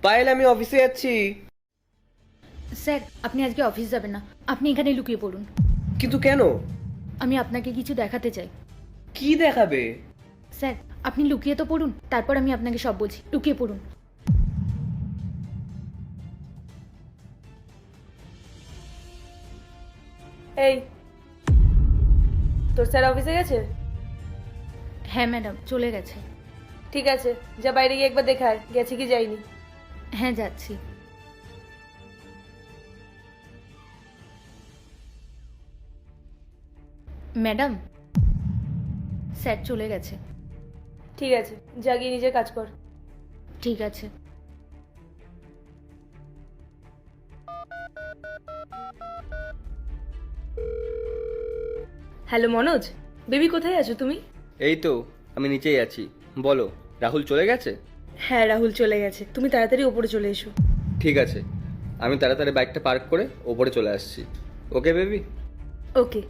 পায়েল, আমি অফিসে যাচ্ছি। স্যার, আপনি আজকে অফিস যাবেন না, আপনি এখানে লুকিয়ে পড়ুন। কিন্তু কেন? আমি আপনাকে কিছু দেখাতে চাই। কি দেখাবে? স্যার, আপনি লুকিয়ে তো পড়ুন, তারপর আমি আপনাকে সব বলছি। লুকিয়ে পড়ুন। এই, তোর স্যার অফিসে গেছে? হ্যাঁ ম্যাডাম, চলে গেছে। ঠিক আছে, যা বাইরে গিয়ে একবার দেখায় গেছে কি যায়নি। হ্যাঁ, যাচ্ছি। ম্যাডাম, স্যার চলে গেছে। ঠিক আছে, যা গিয়ে নিজের কাজ কর। ঠিক আছে। হ্যালো মনোজ, বেবি কোথায় আছো তুমি? এই তো, আমি নিচেই আছি। বলো, রাহুল চলে গেছে? হ্যাঁ, রাহুল চলে গেছে, তুমি তাড়াতাড়ি ওপরে চলে এসো। ঠিক আছে, আমি তাড়াতাড়ি বাইকটা পার্ক করে ওপরে চলে আসছি। Okay baby? ওকে।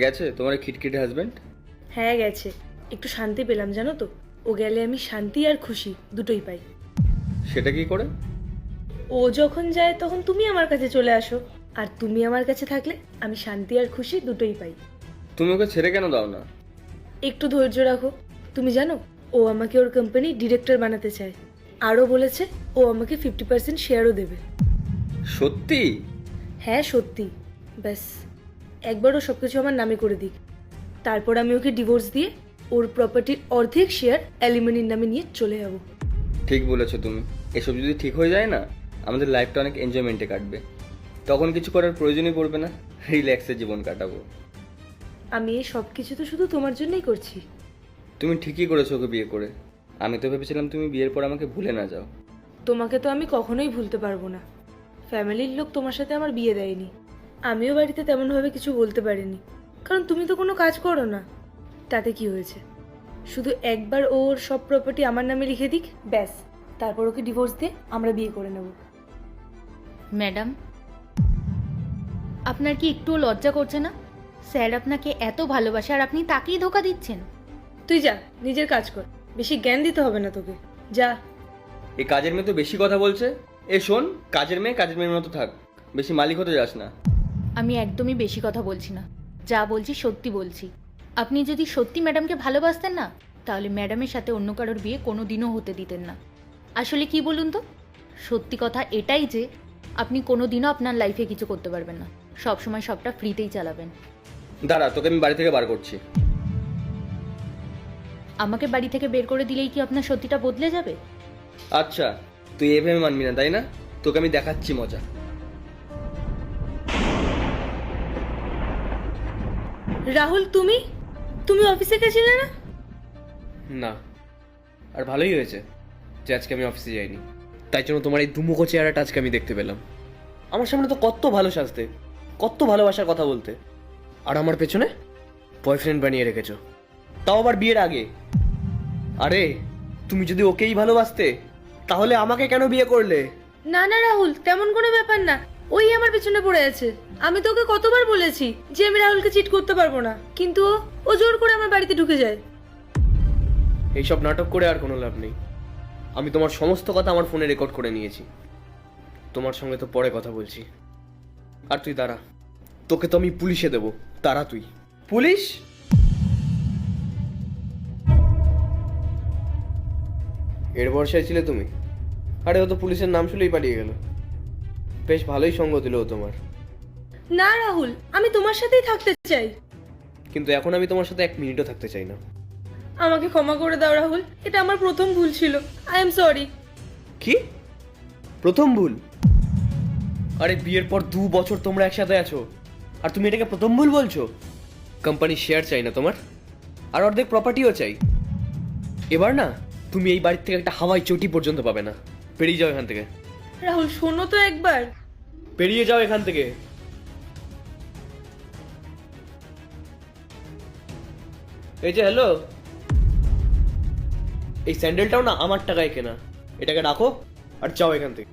গেছে তোমার খিটখিটে হাজবেন্ড? হ্যাঁ গেছে, একটু শান্তি পেলাম জানো তো। ও গেলে আমি শান্তি আর খুশি দুটোই পাই। সেটা কি করে? ও যখন যায় তখন তুমি আমার কাছে চলে আসো, আর তুমি আমার কাছে থাকলে আমি শান্তি আর খুশি দুটোই পাই। তুমি ওকে ছেড়ে কেন দাও না? একটু ধৈর্য রাখো। তুমি জানো, ও আমাকে ওর কোম্পানি ডিরেক্টর বানাতে চায়। আরও বলেছে ও আমাকে 50% শেয়ারও দেবে। সত্যি? হ্যাঁ সত্যি। ব্যাস একবারও সব কিছু আমার নামে করে দিক, তারপর আমি ওকে ডিভোর্স দিয়ে ওর প্রপার্টির অর্ধেক শেয়ার অ্যালিমনির নামে নিয়ে চলে যাব। ঠিক বলেছো তুমি। এসব যদি ঠিক হয়ে যায় না, আমাদের লাইফটা অনেক এনজয়মেন্টে কাটবে। তখন কিছু করার প্রয়োজনই পড়বে না, রিল্যাক্সে জীবন কাটাবো। আমি এই সব কিছু তো শুধু তোমার জন্যই করছি। তুমি ঠিকই করেছো ওকে বিয়ে করে। আমি তো ভেবেছিলাম তুমি বিয়ের পর আমাকে ভুলে না যাও। তোমাকে তো আমি কখনোই ভুলতে পারবো না। ফ্যামিলির লোক তোমার সাথে আমার বিয়ে দেয়নি, আমিও বাড়িতে তেমনভাবে কিছু বলতে পারিনি, কারণ তুমি তো কোনো কাজ করো না। তাতে কি হয়েছে, শুধু একবার ওর সব প্রপার্টি আমার নামে লিখে দিক, ব্যাস, তারপর ওকে ডিভোর্স দিয়ে আমরা বিয়ে করে নেব। ম্যাডাম, আপনার কি একটুও লজ্জা করছে না? স্যার আপনাকে এত ভালোবাসে আর আপনি তাকেই ধোকা দিচ্ছেন। তুই যা, নিজের কাজ কর, বেশি জ্ঞান দিতে হবে না তোকে, যা। এই কাজের মেয়ে তো বেশি কথা বলছে। এ শোন, কাজের মেয়ের মতো থাক, বেশি মালিক হতে যাস না। আমি একদমই বেশি কথা বলছি না, যা বলছি সত্যি বলছি। আপনি যদি সত্যি ম্যাডামকে ভালোবাসতেন না, তাহলে ম্যাডামের সাথে অন্য কারোর বিয়ে কোনো দিনও হতে দিতেন না। আসলে কি বলুন তো, সত্যি কথা এটাই যে আপনি কোনো দিনও আপনার লাইফে কিছু করতে পারবেন না, সব সময় সবটা ফ্রিতেই চালাবেন। দাঁড়া, তোকে আমি বাড়ি থেকে বার করছি। আমাকে বাড়ি থেকে বের করে দিলেই কি আপনার সত্যিটা বদলে যাবে? আচ্ছা, তুই এভাবে মানবি না তাই না? তোকে আমি দেখাচ্ছি মজা। রাহুল, তুমি তুমি অফিসে গেছিলে না? না, আর ভালোই হয়েছে যে আজকে আমি অফিসে যাইনি। তাই জন্য তোমার এই দুমুখো চেহারাটা আজকে আমি দেখতে পেলাম। আমার সামনে তো কত ভালো সাজতে, কত ভালোবাসার কথা বলতে, আর আমার পেছনে বয়ফ্রেন্ড বানিয়ে রেখেছো। তাও আবার বিয়ের আগে। আরে, তুমি যদি ওকেই ভালোবাসতে তাহলে আমাকে কেন বিয়ে করলে? না না রাহুল, তেমন কোনো ব্যাপার না। ওই আমার পেছনে পড়ে আছে। আমি তোকে কতবার বলেছি যে আমি রাহুলকে চিট করতে পারবো না, কিন্তু ও জোর করে আমার বাড়িতে ঢুকে যায়। এইসব নাটক করে আর কোনো লাভ নেই। আমি তোমার সমস্ত কথা আমার ফোনে রেকর্ড করে নিয়েছি। তোমার সঙ্গে তো পরে কথা বলছি। আর তুই দাঁড়া, তোকে তো আমি পুলিশে দেবো। দাঁড়া তুই। পুলিশ? এর ভরসায় ছিলে তুমি? আরে ও তো পুলিশের নাম শুনেই পালিয়ে গেল। বেশ ভালোই সঙ্গ দিল ও তোমার। না রাহুল, আমি তোমার সাথেই থাকতে চাই। কিন্তু এখন আমি তোমার সাথে এক মিনিটও থাকতে চাই না। আমাকে ক্ষমা করে দাও রাহুল, এটা আমার প্রথম ভুল ছিল। I am sorry. কি প্রথম ভুল? আরে বিয়ের পর 2 বছর তোমরা একসাথে আছো, আর তুমি এটাকে প্রথম ভুল বলছো? কোম্পানি শেয়ার চাই না তোমার, আর অর্ধেক প্রপার্টিও চাই। এবার না, তুমি এই বাড়ির থেকে একটা হাওয়াই চটি পর্যন্ত পাবে না। বেরিয়ে যাও এখান থেকে। রাহুল শোনো তো একবার। বেরিয়ে যাও এখান থেকে। এই যে হ্যালো, এই স্যান্ডেলটাও না আমার টাকায় কেনা। এটাকে রাখো আর যাও এখান থেকে।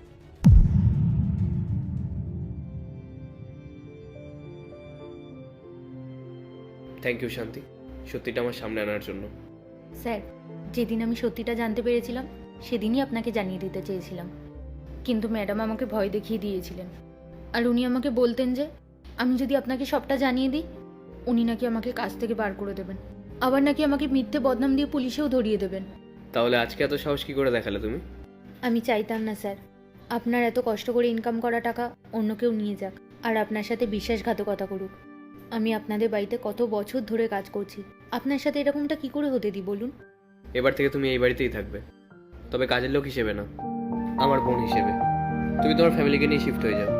থ্যাংক ইউ শান্তি, সত্যিটা আমার সামনে আনার জন্য। স্যার, যেদিন আমি সত্যিটা জানতে পেরেছিলাম সেদিনই আপনাকে জানিয়ে দিতে চেয়েছিলাম, কিন্তু ম্যাডাম আমাকে ভয় দেখিয়ে দিয়েছিলেন। আর উনি আমাকে বলতেন যে আমি যদি আপনাকে সবটা জানিয়ে দিই উনি নাকি আমাকে কাজ থেকে বার করে দেবেন, আবার নাকি আমাকে মিথ্যে বদনাম দিয়ে পুলিশেও ধরিয়ে দেবেন। তাহলে আজকে এত সাহস কি করে দেখালে তুমি? আমি চাইতাম না স্যার আপনার এত কষ্ট করে ইনকাম করা টাকা অন্য কেউ নিয়ে যাক আর আপনার সাথে বিশ্বাসঘাতকতা করুক। আমি আপনাদের বাড়িতে কত বছর ধরে কাজ করছি, আপনার সাথে এরকমটা কি করে হতে দিই বলুন? এবার থেকে তুমি এই বাড়িতেই থাকবে, তবে কাজের লোক হিসেবে না, আমার বোন হিসেবে। তুমি তোমার ফ্যামিলিকে নিয়ে শিফট হয়ে যাও।